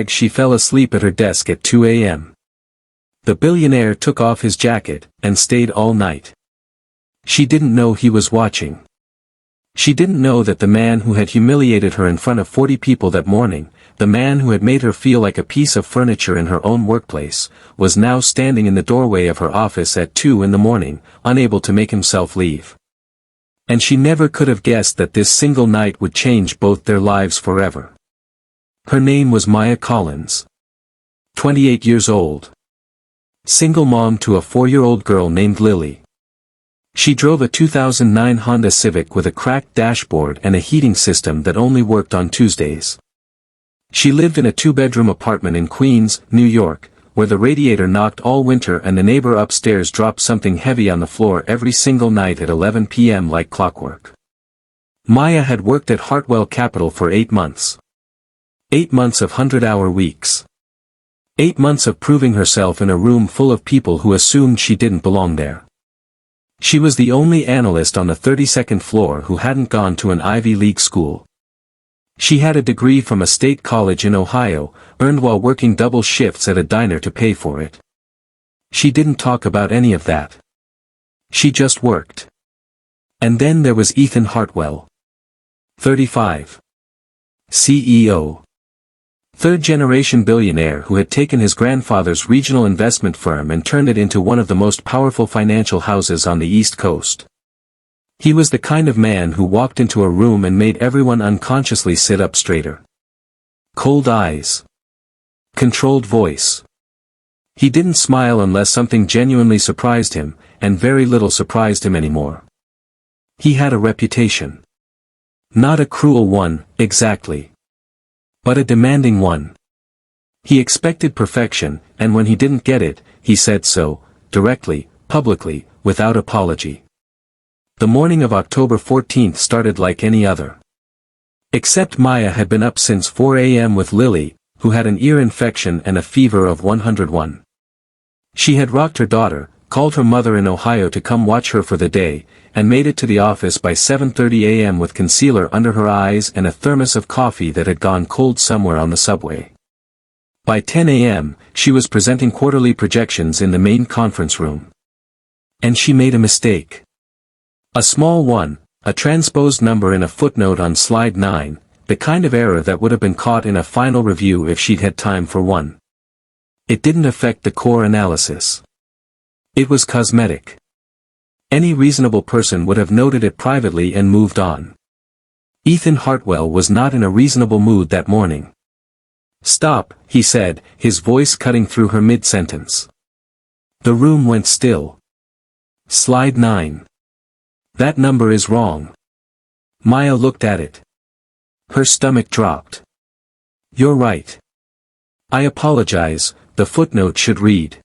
She fell asleep at her desk at 2 a.m. The billionaire took off his jacket, and stayed all night. She didn't know he was watching. She didn't know that the man who had humiliated her in front of 40 people that morning, the man who had made her feel like a piece of furniture in her own workplace, was now standing in the doorway of her office at 2 in the morning, unable to make himself leave. And she never could have guessed that this single night would change both their lives forever. Her name was Maya Collins. 28 years old. Single mom to a 4-year-old girl named Lily. She drove a 2009 Honda Civic with a cracked dashboard and a heating system that only worked on Tuesdays. She lived in a 2-bedroom apartment in Queens, New York, where the radiator knocked all winter and the neighbor upstairs dropped something heavy on the floor every single night at 11 p.m. like clockwork. Maya had worked at Hartwell Capital for 8 months. 8 months of 100-hour weeks. 8 months of proving herself in a room full of people who assumed she didn't belong there. She was the only analyst on the 32nd floor who hadn't gone to an Ivy League school. She had a degree from a state college in Ohio, earned while working double shifts at a diner to pay for it. She didn't talk about any of that. She just worked. And then there was Ethan Hartwell. 35. CEO. Third-generation billionaire who had taken his grandfather's regional investment firm and turned it into one of the most powerful financial houses on the East Coast. He was the kind of man who walked into a room and made everyone unconsciously sit up straighter. Cold eyes. Controlled voice. He didn't smile unless something genuinely surprised him, and very little surprised him anymore. He had a reputation. Not a cruel one, exactly. But a demanding one. He expected perfection, and when he didn't get it, he said so, directly, publicly, without apology. The morning of October 14th started like any other. Except Maya had been up since 4 a.m. with Lily, who had an ear infection and a fever of 101. She had rocked her daughter, called her mother in Ohio to come watch her for the day, and made it to the office by 7:30 a.m. with concealer under her eyes and a thermos of coffee that had gone cold somewhere on the subway. By 10 a.m., she was presenting quarterly projections in the main conference room. And she made a mistake. A small one, a transposed number in a footnote on slide 9, the kind of error that would have been caught in a final review if she'd had time for one. It didn't affect the core analysis. It was cosmetic. Any reasonable person would have noted it privately and moved on. Ethan Hartwell was not in a reasonable mood that morning. "Stop," he said, his voice cutting through her mid-sentence. The room went still. Slide 9. That number is wrong. Maya looked at it. Her stomach dropped. "You're right. I apologize, the footnote should read."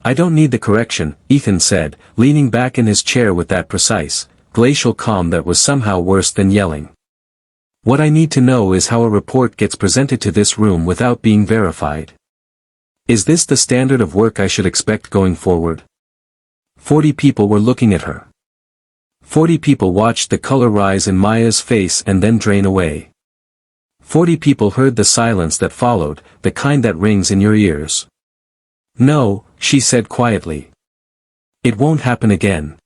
"I don't need the correction," Ethan said, leaning back in his chair with that precise, glacial calm that was somehow worse than yelling. "What I need to know is how a report gets presented to this room without being verified. Is this the standard of work I should expect going forward?" 40 people were looking at her. 40 people watched the color rise in Maya's face and then drain away. 40 people heard the silence that followed, the kind that rings in your ears. "No," she said quietly. "It won't happen again."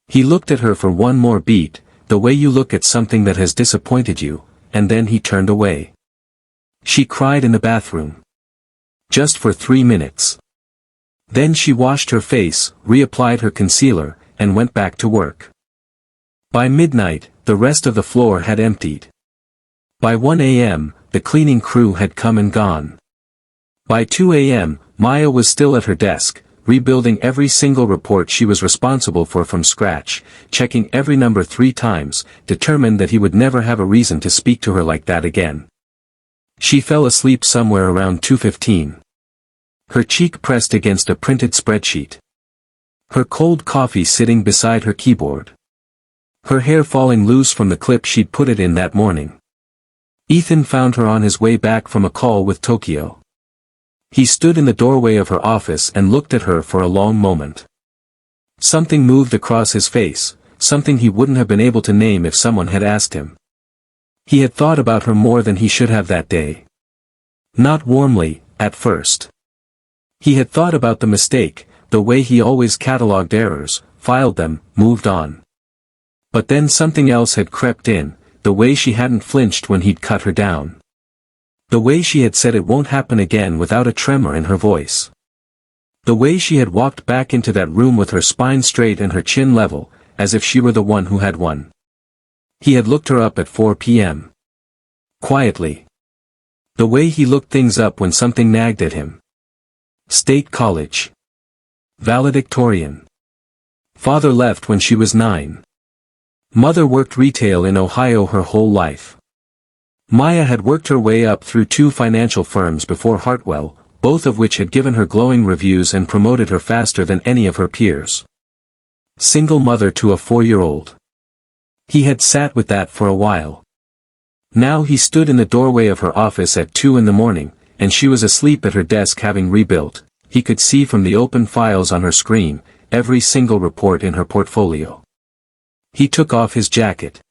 He looked at her for one more beat, the way you look at something that has disappointed you, and then he turned away. She cried in the bathroom. Just for 3 minutes. Then she washed her face, reapplied her concealer, and went back to work. By midnight, the rest of the floor had emptied. By 1 a.m., the cleaning crew had come and gone. By 2 a.m., Maya was still at her desk, rebuilding every single report she was responsible for from scratch, checking every number 3 times, determined that he would never have a reason to speak to her like that again. She fell asleep somewhere around 2:15. Her cheek pressed against a printed spreadsheet. Her cold coffee sitting beside her keyboard. Her hair falling loose from the clip she'd put it in that morning. Ethan found her on his way back from a call with Tokyo. He stood in the doorway of her office and looked at her for a long moment. Something moved across his face, something he wouldn't have been able to name if someone had asked him. He had thought about her more than he should have that day. Not warmly, at first. He had thought about the mistake, the way he always catalogued errors, filed them, moved on. But then something else had crept in, the way she hadn't flinched when he'd cut her down. The way she had said it won't happen again without a tremor in her voice. The way she had walked back into that room with her spine straight and her chin level, as if she were the one who had won. He had looked her up at 4 p.m. Quietly. The way he looked things up when something nagged at him. State college. Valedictorian. Father left when she was 9. Mother worked retail in Ohio her whole life. Maya had worked her way up through 2 financial firms before Hartwell, both of which had given her glowing reviews and promoted her faster than any of her peers. Single mother to a 4-year-old. He had sat with that for a while. Now he stood in the doorway of her office at 2 in the morning, and she was asleep at her desk having rebuilt. He could see from the open files on her screen, every single report in her portfolio. He took off his jacket.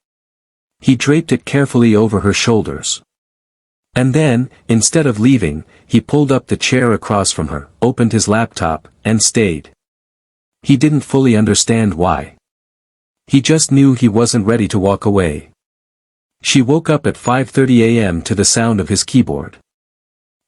He draped it carefully over her shoulders. And then, instead of leaving, he pulled up the chair across from her, opened his laptop, and stayed. He didn't fully understand why. He just knew he wasn't ready to walk away. She woke up at 5:30 a.m. to the sound of his keyboard.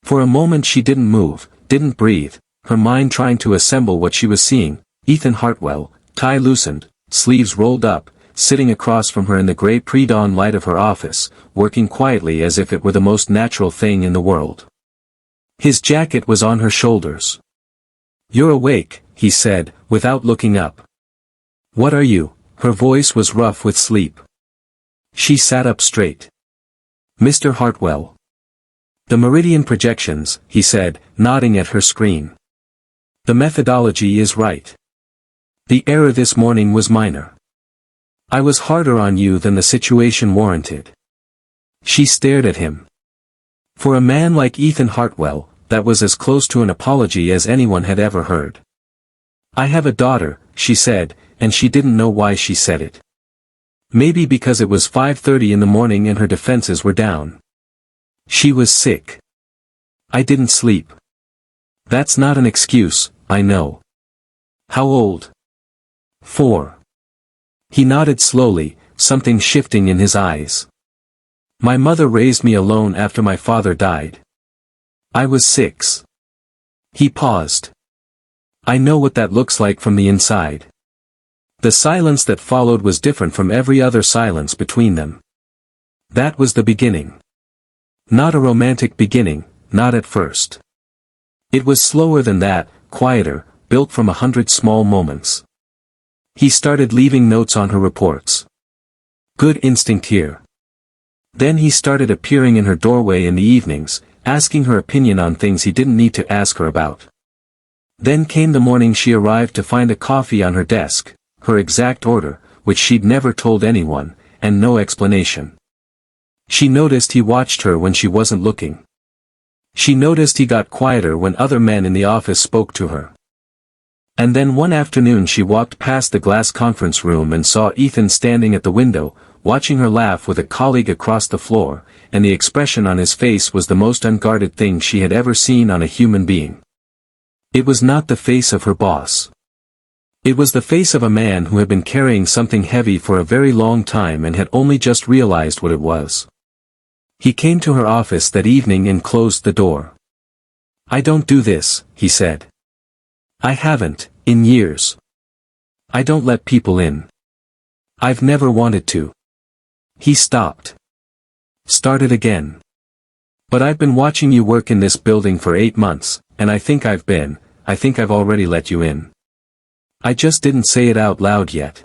For a moment she didn't move, didn't breathe, her mind trying to assemble what she was seeing. Ethan Hartwell, tie loosened, sleeves rolled up, sitting across from her in the gray pre-dawn light of her office, working quietly as if it were the most natural thing in the world. His jacket was on her shoulders. "You're awake," he said, without looking up. "What are you?" Her voice was rough with sleep. She sat up straight. "Mr. Hartwell." "The meridian projections," he said, nodding at her screen. "The methodology is right. The error this morning was minor. I was harder on you than the situation warranted." She stared at him. For a man like Ethan Hartwell, that was as close to an apology as anyone had ever heard. "I have a daughter," she said, and she didn't know why she said it. Maybe because it was 5:30 in the morning and her defenses were down. She was sick. "I didn't sleep." "That's not an excuse, I know." "How old?" 4. He nodded slowly, something shifting in his eyes. "My mother raised me alone after my father died. I was 6. He paused. "I know what that looks like from the inside." The silence that followed was different from every other silence between them. That was the beginning. Not a romantic beginning, not at first. It was slower than that, quieter, built from 100 small moments. He started leaving notes on her reports. Good instinct here. Then he started appearing in her doorway in the evenings, asking her opinion on things he didn't need to ask her about. Then came the morning she arrived to find a coffee on her desk, her exact order, which she'd never told anyone, and no explanation. She noticed he watched her when she wasn't looking. She noticed he got quieter when other men in the office spoke to her. And then one afternoon she walked past the glass conference room and saw Ethan standing at the window, watching her laugh with a colleague across the floor, and the expression on his face was the most unguarded thing she had ever seen on a human being. It was not the face of her boss. It was the face of a man who had been carrying something heavy for a very long time and had only just realized what it was. He came to her office that evening and closed the door. "I don't do this," he said. "I haven't, in years. I don't let people in. I've never wanted to." He stopped. Started again. "But I've been watching you work in this building for 8 months, and I think I've already let you in. I just didn't say it out loud yet."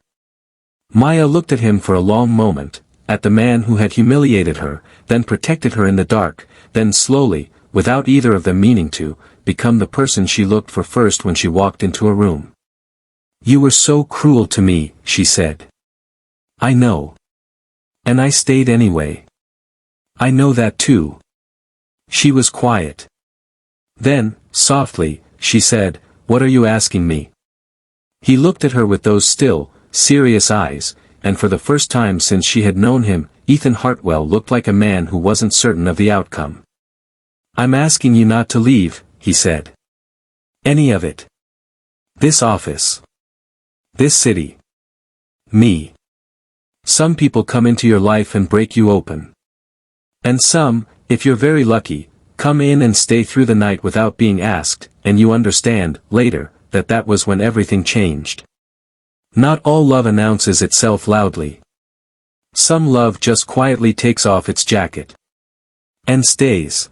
Maya looked at him for a long moment, at the man who had humiliated her, then protected her in the dark, then slowly, without either of them meaning to, become the person she looked for first when she walked into a room. "You were so cruel to me," she said. "I know. And I stayed anyway." "I know that too." She was quiet. Then, softly, she said, "What are you asking me?" He looked at her with those still, serious eyes, and for the first time since she had known him, Ethan Hartwell looked like a man who wasn't certain of the outcome. I'm asking you not to leave, he said. Any of it. This office. This city. Me. Some people come into your life and break you open. And some, if you're very lucky, come in and stay through the night without being asked, and you understand, later, that that was when everything changed. Not all love announces itself loudly. Some love just quietly takes off its jacket. And stays.